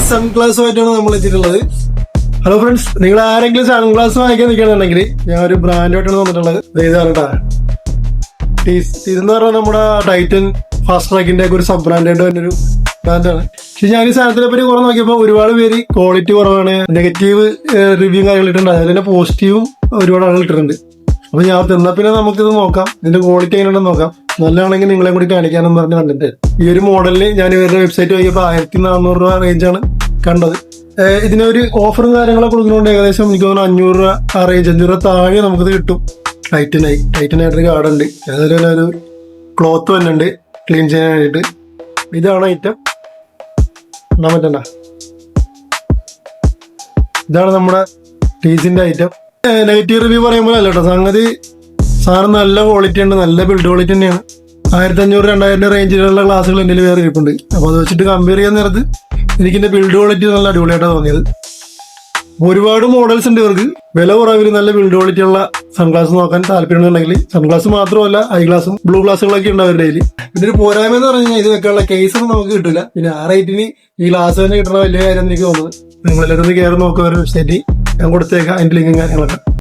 സൺഗ്ലാസുമായിട്ടാണ് നമ്മൾ എത്തിയിട്ടുള്ളത്. Hello friends, നിങ്ങൾ ആരെങ്കിലും സൺഗ്ലാസ് വാങ്ങിക്കാൻ നിൽക്കണമെന്നുണ്ടെങ്കിൽ ഞാൻ ഒരു ബ്രാൻഡായിട്ടാണ് വന്നിട്ടുള്ളത്. ഇതാണ് കേട്ടോ. ഇതെന്ന് പറഞ്ഞാൽ നമ്മുടെ ടൈറ്റൻ ഫാസ്റ്റ് ട്രാക്കിന്റെ ഒക്കെ ഒരു സബ് ബ്രാൻഡായിട്ട് വരുന്നൊരു ബ്രാൻഡാണ്. പക്ഷെ ഞാൻ ഈ സാധനത്തിനെ പറ്റി കുറെ നോക്കിയപ്പോൾ ഒരുപാട് പേര് ക്വാളിറ്റി കുറവാണ്, നെഗറ്റീവ് റിവ്യൂ കാര്യങ്ങൾ ഇട്ടിട്ടുണ്ട്. അതിൽ തന്നെ പോസിറ്റീവും ഒരുപാട് ആളുകൾ ഇട്ടിട്ടുണ്ട്. അപ്പൊ ഞാൻ തിന്നാ പിന്നെ നമുക്കിത് നോക്കാം, ഇതിന്റെ ക്വാളിറ്റി എങ്ങനെയുണ്ടെന്ന് നോക്കാം. നല്ലതാണെങ്കിൽ നിങ്ങളെ കൂടി കാണിക്കാനും പറഞ്ഞ് കണ്ടിട്ട് ഈ ഒരു മോഡലിന് ഞാൻ ഇവരുടെ വെബ്സൈറ്റ് നോക്കിയപ്പോൾ 1400 രൂപ റേഞ്ചാണ് കണ്ടത്. ഇതിനൊരു ഓഫറും കാര്യങ്ങളൊക്കെ കൊടുക്കുന്നുണ്ട്. ഏകദേശം എനിക്ക് തോന്നുന്നു 500 രൂപ ആ റേഞ്ച്, 500 രൂപ താഴെ നമുക്കിത് കിട്ടും. ടൈറ്റനായിട്ടൊരു കാർഡുണ്ട്, അതുപോലെ ഒരു ക്ലോത്ത് തന്നെ ഉണ്ട് ക്ലീൻ ചെയ്യാനായിട്ട്. ഇതാണ് ഐറ്റം. കാണാൻ പറ്റണ്ട, ഇതാണ് നമ്മുടെ ടീസിന്റെ ഐറ്റം. നെഗറ്റീവ് റിവ്യൂ പറയുമ്പോൾ അല്ല കേട്ടോ, സാധനം നല്ല ക്വാളിറ്റി ഉണ്ട്, നല്ല ബിൽഡ് ക്വാളിറ്റി തന്നെയാണ്. 1500-2000 റേഞ്ചിലുള്ള ഗ്ലാസുകൾ എൻ്റെ വേറെ ഇരിപ്പുണ്ട്. അപ്പോൾ അത് വെച്ചിട്ട് കമ്പയർ ചെയ്യാൻ നേരത്ത് എനിക്കിന്റെ ബിൽഡ് ക്വാളിറ്റി നല്ല അടിപൊളിയായിട്ടാണ് തോന്നിയത്. ഒരുപാട് മോഡൽസ് ഉണ്ട് ഇവർക്ക്. വില കുറവിൽ നല്ല ബിൽഡ് ക്വാളിറ്റി ഉള്ള സൺഗ്ലാസ് നോക്കാൻ താല്പര്യമുണ്ടെങ്കിൽ സൺഗ്ലാസ് മാത്രമല്ല ഐ ഗ്ലാസും ബ്ലൂ ഗ്ലാസുകളൊക്കെ ഉണ്ട് അവരുടെ കയ്യിൽ. ഇതിന്റെ പോരായ്മ എന്ന് പറഞ്ഞു കഴിഞ്ഞാൽ ഇത് വെക്കാനുള്ള കേസൊന്നും നമുക്ക് കിട്ടില്ല. പിന്നെ ആ റേറ്റിന് ഈ ഗ്ലാസ് തന്നെ കിട്ടണ വലിയ കാര്യം എനിക്ക് തോന്നുന്നത്. നിങ്ങളെല്ലാവരും കയറി നോക്കുക വെബ്സൈറ്റ് ഞാൻ കൊടുത്തേക്കാം, അതിന്റെ ലിങ്കും കാര്യങ്ങളൊക്കെ.